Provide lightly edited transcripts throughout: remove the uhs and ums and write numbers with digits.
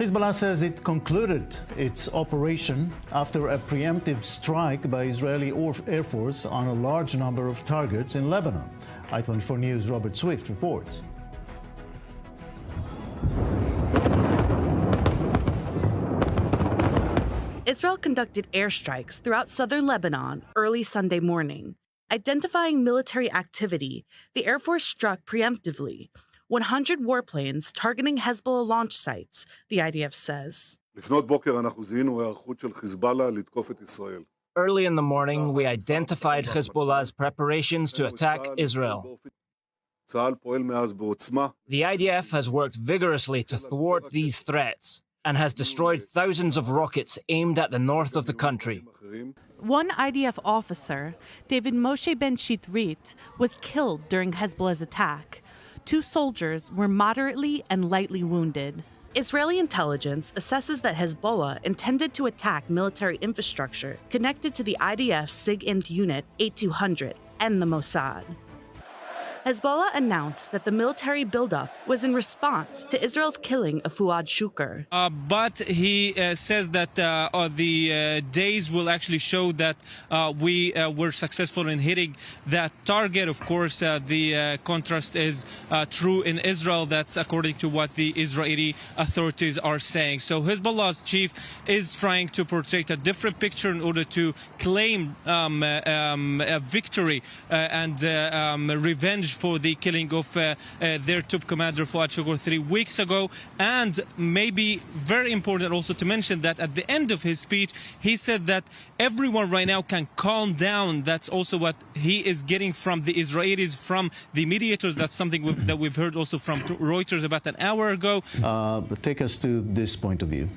Hezbollah says it concluded its operation after a preemptive strike by Israeli Air Force on a large number of targets in Lebanon. I-24 News' Robert Swift reports. Israel conducted airstrikes throughout southern Lebanon early Sunday morning. Identifying military activity, the Air Force struck preemptively 100 warplanes targeting Hezbollah launch sites, the IDF says. Early in the morning, we identified Hezbollah's preparations to attack Israel. The IDF has worked vigorously to thwart these threats and has destroyed thousands of rockets aimed at the north of the country. One IDF officer, David Moshe Ben Shitrit, was killed during Hezbollah's attack. 2 soldiers were moderately and lightly wounded. Israeli intelligence assesses that Hezbollah intended to attack military infrastructure connected to the IDF SIG-INT unit 8200 and the Mossad. Hezbollah announced that the military buildup was in response to Israel's killing of Fuad Shukr. But he says that the days will actually show that we were successful in hitting that target. Of course, the contrast is true in Israel. That's according to what the Israeli authorities are saying. So Hezbollah's chief is trying to project a different picture in order to claim a victory and revenge for the killing of their top commander Fuad Shukr 3 weeks ago. And maybe very important also to mention that at the end of his speech, he said that everyone right now can calm down. That's also what he is getting from the Israelis, from the mediators. That's something that we've heard also from Reuters about an hour ago. Take us to this point of view.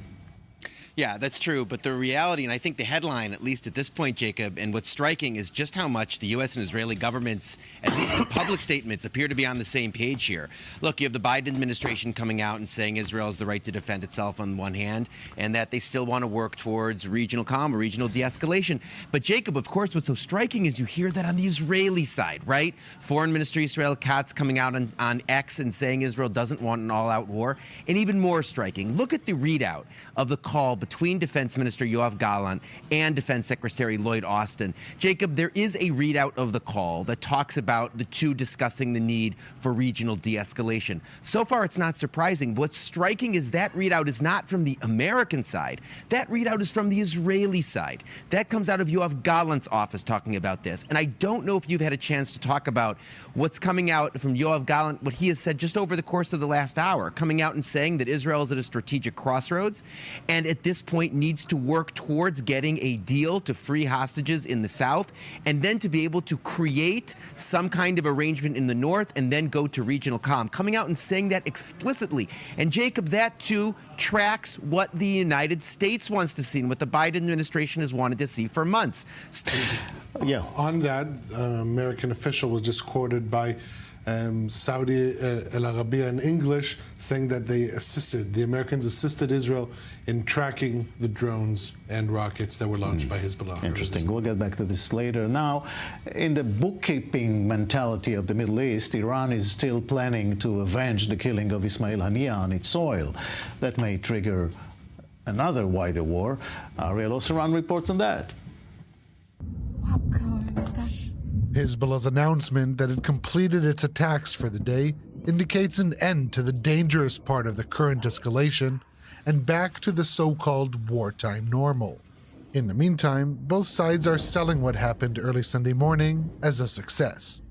Yeah, that's true. But the reality, and I think the headline, at least at this point, Jacob, and what's striking is just how much the U.S. and Israeli governments, at least in public statements, appear to be on the same page here. Look, you have the Biden administration coming out and saying Israel has the right to defend itself on one hand, and that they still want to work towards regional calm or regional de-escalation. But Jacob, of course, what's so striking is you hear that on the Israeli side, right? Foreign Minister Israel Katz coming out on X and saying Israel doesn't want an all-out war. And even more striking, look at the readout of the call between Defense Minister Yoav Gallant and Defense Secretary Lloyd Austin. Jacob, there is a readout of the call that talks about the two discussing the need for regional de-escalation. So far, it's not surprising. What's striking is that readout is not from the American side. That readout is from the Israeli side. That comes out of Yoav Gallant's office talking about this. And I don't know if you've had a chance to talk about what's coming out from Yoav Gallant, what he has said just over the course of the last hour, coming out and saying that Israel is at a strategic crossroads and at this point needs to work towards getting a deal to free hostages in the south and then to be able to create some kind of arrangement in the north and then go to regional calm. Coming out and saying that explicitly. And Jacob, that too tracks what the United States wants to see and what the Biden administration has wanted to see for months. Yeah. On that, American official was just quoted by Saudi Al Arabiya in English saying that the Americans assisted Israel in tracking the drones and rockets that were launched by Hezbollah. Interesting. We'll get back to this later. Now, in the bookkeeping mentality of the Middle East, Iran is still planning to avenge the killing of Ismail Haniyeh on its soil. That may trigger another wider war. Ariel Osseran reports on that. Hezbollah's announcement that it completed its attacks for the day indicates an end to the dangerous part of the current escalation and back to the so-called wartime normal. In the meantime, both sides are selling what happened early Sunday morning as a success.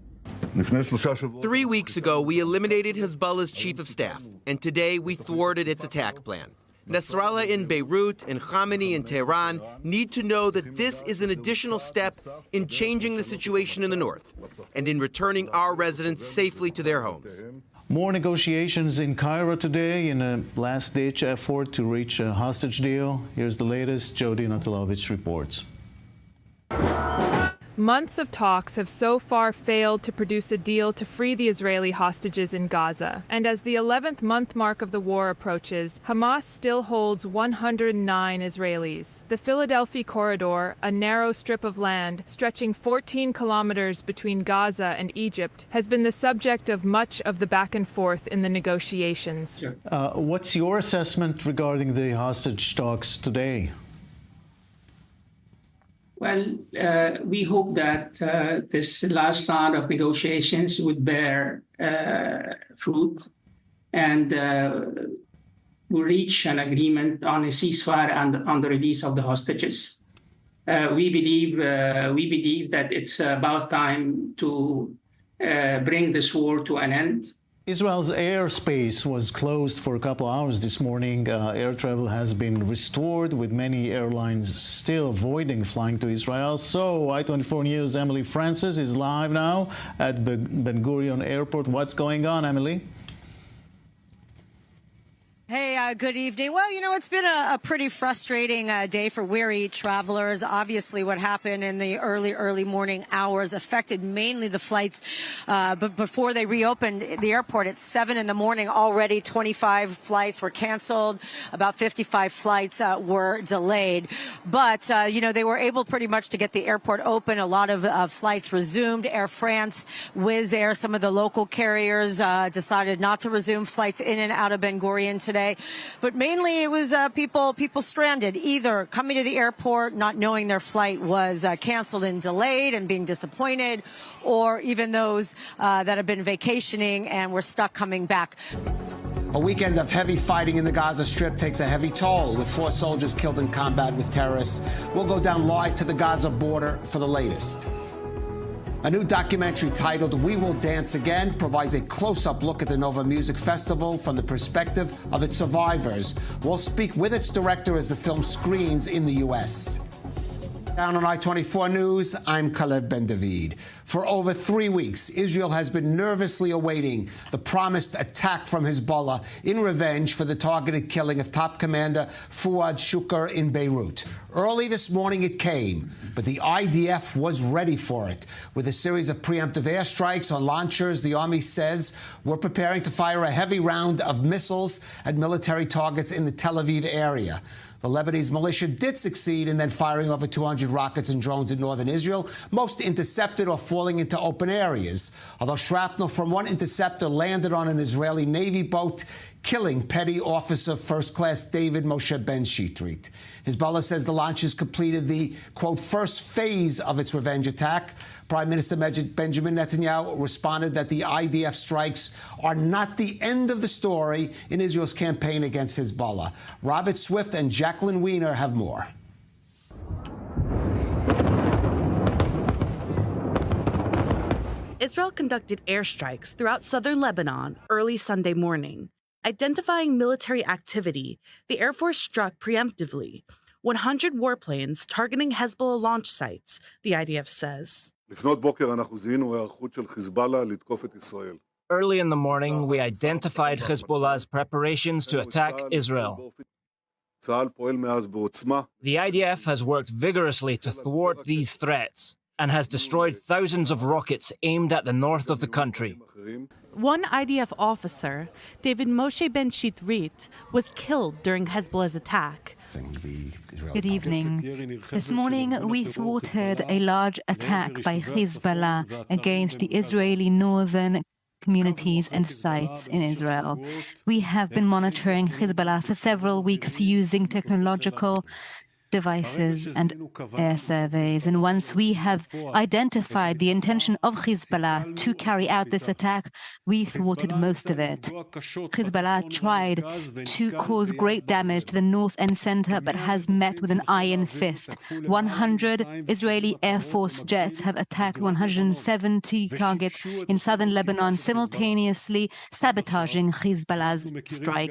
3 weeks ago, we eliminated Hezbollah's chief of staff, and today we thwarted its attack plan. Nasrallah in Beirut and Khamenei in Tehran need to know that this is an additional step in changing the situation in the north and in returning our residents safely to their homes. More negotiations in Cairo today in a last-ditch effort to reach a hostage deal. Here's the latest. Jody Natalovich reports. Months of talks have so far failed to produce a deal to free the Israeli hostages in Gaza. And as the 11th month mark of the war approaches, Hamas still holds 109 Israelis. The Philadelphia corridor, a narrow strip of land stretching 14 kilometers between Gaza and Egypt, has been the subject of much of the back and forth in the negotiations. What's your assessment regarding the hostage talks today? Well, we hope that this last round of negotiations would bear fruit and we'll reach an agreement on a ceasefire and on the release of the hostages. We believe that it's about time to bring this war to an end. Israel's airspace was closed for a couple of hours this morning. Air travel has been restored, with many airlines still avoiding flying to Israel. So, I24 News' Emily Francis is live now at Ben Gurion Airport. What's going on, Emily? Hey, good evening. Well, you know, it's been a pretty frustrating day for weary travelers. Obviously, what happened in the early morning hours affected mainly the flights. But before they reopened the airport at 7 in the morning, already 25 flights were canceled. About 55 flights were delayed. But, you know, they were able pretty much to get the airport open. A lot of flights resumed. Air France, Wizz Air, some of the local carriers decided not to resume flights in and out of Ben Gurion today. But mainly it was people stranded, either coming to the airport, not knowing their flight was canceled and delayed and being disappointed, or even those that have been vacationing and were stuck coming back. A weekend of heavy fighting in the Gaza Strip takes a heavy toll, with 4 soldiers killed in combat with terrorists. We'll go down live to the Gaza border for the latest. A new documentary titled We Will Dance Again provides a close-up look at the Nova Music Festival from the perspective of its survivors. We'll speak with its director as the film screens in the U.S. Down on I24 News, I'm Kalev Ben-David. For over 3 weeks, Israel has been nervously awaiting the promised attack from Hezbollah in revenge for the targeted killing of top commander Fuad Shukr in Beirut. Early this morning it came, but the IDF was ready for it. With a series of preemptive airstrikes on launchers, the army says we're preparing to fire a heavy round of missiles at military targets in the Tel Aviv area. The Lebanese militia did succeed in then firing over 200 rockets and drones in northern Israel, most intercepted or falling into open areas, although shrapnel from one interceptor landed on an Israeli Navy boat, killing Petty Officer First Class David Moshe Ben-Shitrit. Hezbollah says the launches completed the, quote, first phase of its revenge attack. Prime Minister Benjamin Netanyahu responded that the IDF strikes are not the end of the story in Israel's campaign against Hezbollah. Robert Swift and Jacqueline Weiner have more. Israel conducted airstrikes throughout southern Lebanon early Sunday morning. Identifying military activity, the Air Force struck preemptively 100 warplanes targeting Hezbollah launch sites, the IDF says. Early in the morning, we identified Hezbollah's preparations to attack Israel. The IDF has worked vigorously to thwart these threats and has destroyed thousands of rockets aimed at the north of the country. One IDF officer, David Moshe Ben-Shitrit, was killed during Hezbollah's attack. Good evening. This morning, we thwarted a large attack by Hezbollah against the Israeli northern communities and sites in Israel. We have been monitoring Hezbollah for several weeks using technological devices and air surveys. And once we have identified the intention of Hezbollah to carry out this attack, we thwarted most of it. Hezbollah tried to cause great damage to the north and center, but has met with an iron fist. 100 Israeli Air Force jets have attacked 170 targets in southern Lebanon, simultaneously sabotaging Hezbollah's strike.